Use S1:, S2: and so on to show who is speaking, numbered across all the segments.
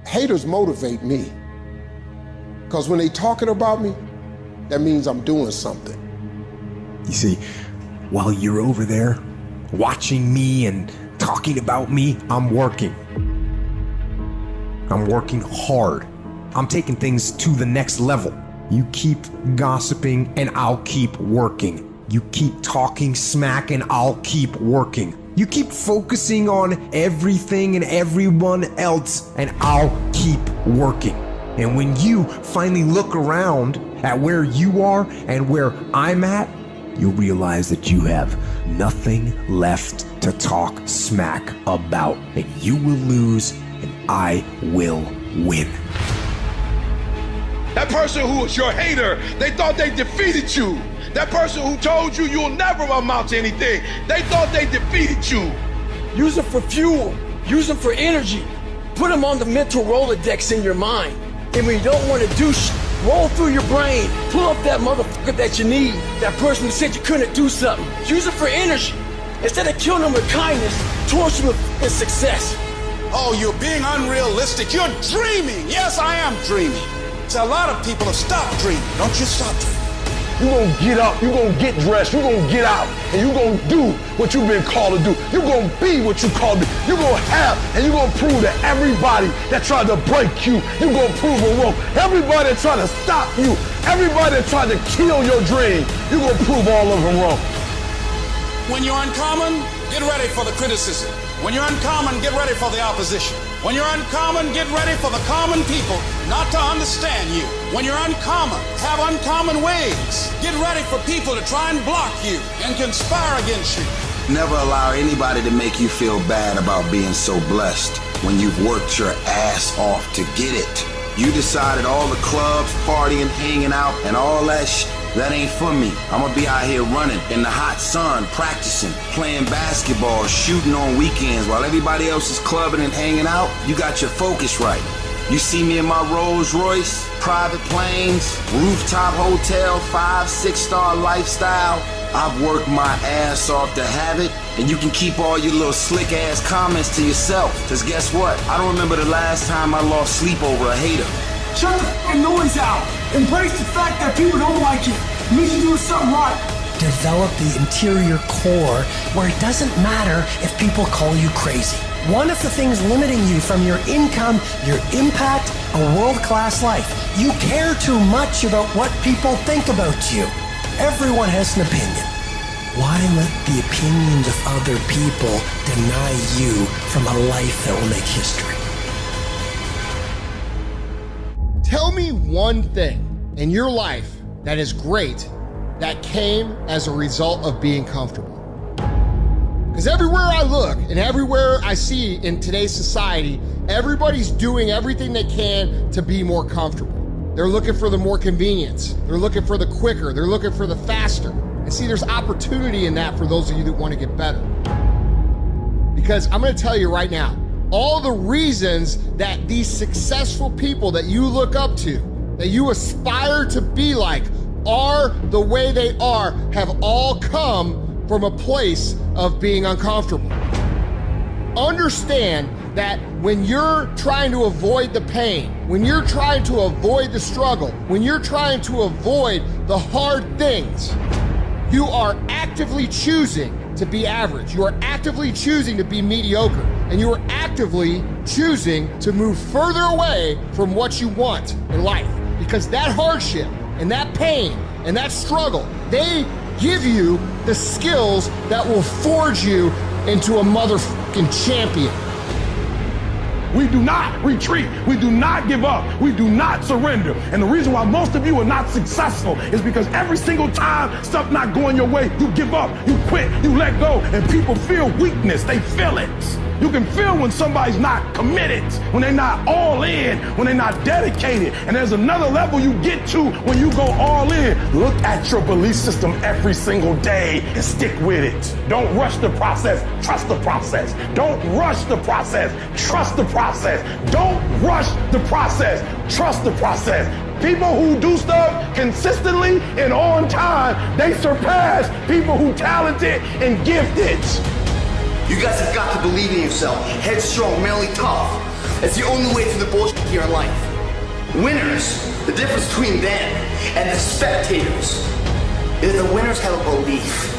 S1: Haters motivate me. Because when they talking about me, that means I'm doing something.
S2: You see, while you're over there watching me and talking about me, I'm working. I'm working hard. I'm taking things to the next level. You keep gossiping and I'll keep working. You keep talking smack and I'll keep working. You keep focusing on everything and everyone else and I'll keep working. And when you finally look around at where you are and where I'm at, you'll realize that you have nothing left to talk smack about. And you will lose and I will win.
S3: That person who was your hater, they thought they defeated you. That person who told you you'll never amount to anything, they thought they defeated you.
S4: Use them for fuel. Use them for energy. Put them on the mental Rolodex in your mind. And when you don't want to do shit, roll through your brain. Pull up that motherfucker that you need. That person who said you couldn't do something. Use it for energy. Instead of killing them with kindness, torch them with success.
S5: Oh, you're being unrealistic. You're dreaming. Yes, I am dreaming. So a lot of people have stopped dreaming. Don't you stop dreaming.
S6: You're going to get up, you're going to get dressed, you're going to get out, and you're going to do what you've been called to do. You're going to be what you called to be. You're going to have, and you're going to prove to everybody that tried to break you, you're going to prove them wrong. Everybody that tried to stop you, everybody that tried to kill your dream, you're going to prove all of them wrong.
S5: When you're uncommon, get ready for the criticism. When you're uncommon, get ready for the opposition. When you're uncommon, get ready for the common people not to understand you. When you're uncommon, have uncommon ways. Get ready for people to try and block you and conspire against you.
S7: Never allow anybody to make you feel bad about being so blessed when you've worked your ass off to get it. You decided all the clubs, partying, hanging out, and all that shit, that ain't for me. I'm gonna be out here running in the hot sun, practicing, playing basketball, shooting on weekends while everybody else is clubbing and hanging out. You got your focus right. You see me in my Rolls Royce, private planes, rooftop hotel, 5-6-star lifestyle. I've worked my ass off to have it, and you can keep all your little slick ass comments to yourself. Cause guess what? I don't remember the last time I lost sleep over a hater.
S4: Shut the f***ing noise out. Embrace the fact that people don't like you. It means you're doing something right.
S8: Develop the interior core where it doesn't matter if people call you crazy. One of the things limiting you from your income, your impact, a world-class life. You care too much about what people think about you. Everyone has an opinion. Why let the opinions of other people deny you from a life that will make history?
S1: Tell me one thing in your life that is great that came as a result of being comfortable. Because everywhere I look and everywhere I see in today's society, everybody's doing everything they can to be more comfortable. They're looking for the more convenience. They're looking for the quicker. They're looking for the faster. And see, there's opportunity in that for those of you that want to get better. Because I'm going to tell you right now, all the reasons that these successful people that you look up to, that you aspire to be like, are the way they are, have all come from a place of being uncomfortable. Understand that when you're trying to avoid the pain, when you're trying to avoid the struggle, when you're trying to avoid the hard things, you are actively choosing to be average. You are actively choosing to be mediocre. And you are actively choosing to move further away from what you want in life. Because that hardship and that pain and that struggle, they give you the skills that will forge you into a motherfucking champion.
S6: We do not retreat. We do not give up. We do not surrender. And the reason why most of you are not successful is because every single time stuff not going your way, you give up, you quit, you let go, and people feel weakness. They feel it. You can feel when somebody's not committed, when they're not all in, when they're not dedicated. And there's another level you get to when you go all in. Look at your belief system every single day and stick with it. Don't rush the process. Trust the process. Don't rush the process. Trust the process. Don't rush the process. Trust the process. People who do stuff consistently and on time, they surpass people who talented and gifted.
S9: You guys have got to believe in yourself. Headstrong, mentally tough. It's the only way through the bullshit. here in life. Winners, the difference between them and the spectators is the winners have a belief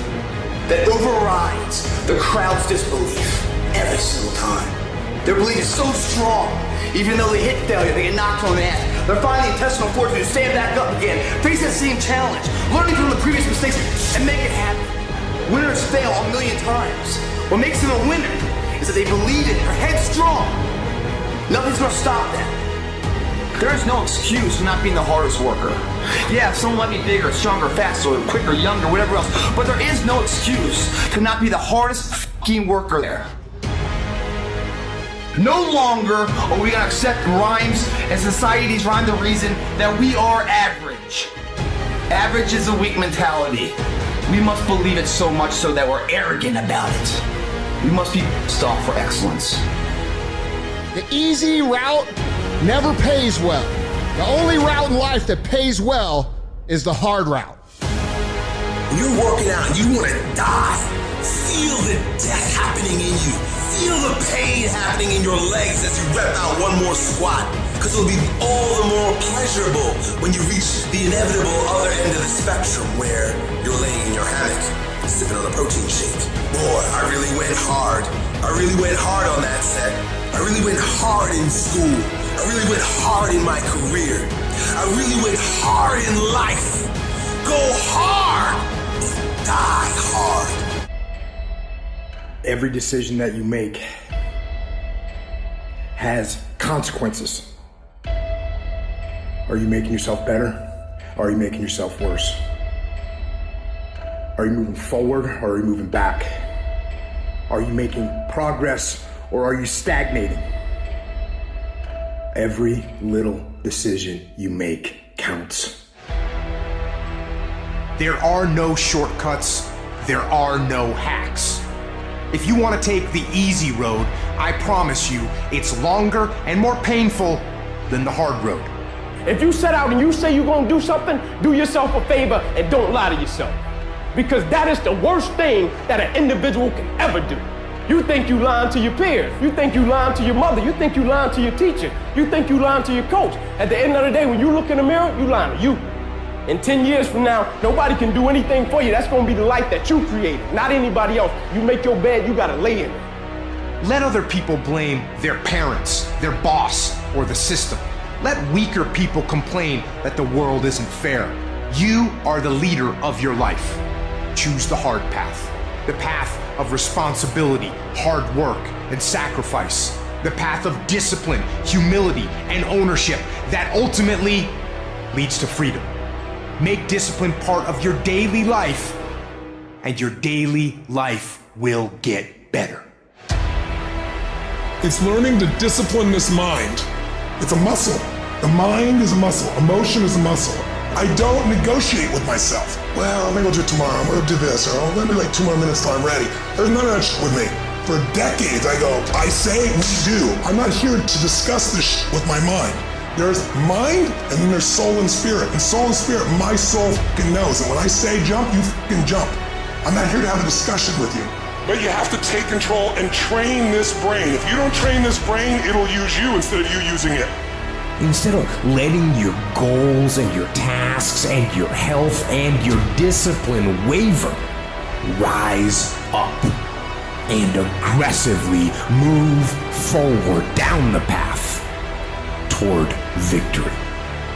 S9: that overrides the crowd's disbelief every single time. Their belief is so strong, even though they hit failure, they get knocked on the ass. They're finding the intestinal fortitude to stand back up again, face that same challenge, learning from the previous mistakes, and make it happen. Winners fail a million times. What makes them a winner is that they believe it, they're headstrong. Nothing's gonna stop them. There is no excuse for not being the hardest worker. Yeah, someone might be bigger, stronger, faster, quicker, younger, whatever else, but there is no excuse to not be the hardest f***ing worker there. No longer are we gonna accept rhymes and society's rhyme the reason that we are average. Average is a weak mentality. We must believe it so much so that we're arrogant about it. We must be stopped for excellence.
S1: The easy route never pays well. The only route in life that pays well is the hard route.
S10: When you're working out and you want to die, feel the death happening in you. Feel the pain happening in your legs as you rep out one more squat. Because it'll be all the more pleasurable when you reach the inevitable other end of the spectrum where you're laying in your hammock, sipping on a protein shake. Boy, I really went hard. I really went hard on that set. I really went hard in school. I really went hard in my career. I really went hard in life. Go hard and die hard.
S2: Every decision that you make has consequences. Are you making yourself better? Or are you making yourself worse? Are you moving forward or are you moving back? Are you making progress or are you stagnating? Every little decision you make counts.
S11: There are no shortcuts. There are no hacks. If you want to take the easy road, I promise you it's longer and more painful than the hard road.
S12: If you set out and you say you're going to do something, do yourself a favor and don't lie to yourself. Because that is the worst thing that an individual can ever do. You think you lying to your peers. You think you lying to your mother. You think you lying to your teacher. You think you lying to your coach. At the end of the day, when you look in the mirror, you lying to you. In 10 years from now, nobody can do anything for you. That's going to be the life that you created, not anybody else. You make your bed, you got to lay in it.
S11: Let other people blame their parents, their boss, or the system. Let weaker people complain that the world isn't fair. You are the leader of your life. Choose the hard path. The path of responsibility, hard work, and sacrifice. The path of discipline, humility, and ownership that ultimately leads to freedom. Make discipline part of your daily life, and your daily life will get better.
S6: It's learning to discipline this mind. It's a muscle. The mind is a muscle. Emotion is a muscle. I don't negotiate with myself. Well, maybe I'll do it tomorrow. I'm gonna do this, or let me like 2 more minutes till I'm ready. There's none of that shit with me. For decades, I go, I say, we do. I'm not here to discuss this shit with my mind. There's mind, and then there's soul and spirit. And soul and spirit, my soul fucking knows. And when I say jump, you fucking jump. I'm not here to have a discussion with you. But you have to take control and train this brain. If you don't train this brain, it'll use you instead of you using it.
S2: Instead of letting your goals and your tasks and your health and your discipline waver, rise up and aggressively move forward down the path toward victory.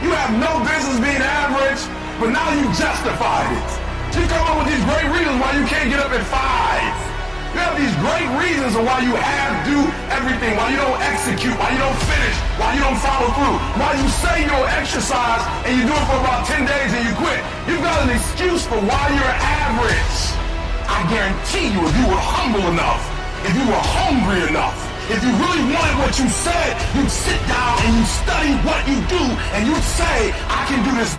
S6: You have no business being average, but now you justified it. You come up with these great reasons why you can't get up at 5. You have these great reasons of why you do everything, why you don't execute, why you don't finish, why you don't follow through, why you say you'll exercise and you do it for about 10 days and you quit. You've got an excuse for why you're average. I guarantee you, if you were humble enough, if you were hungry enough, if you really wanted what you said, you'd sit down and you'd study what you do and you'd say, I can do this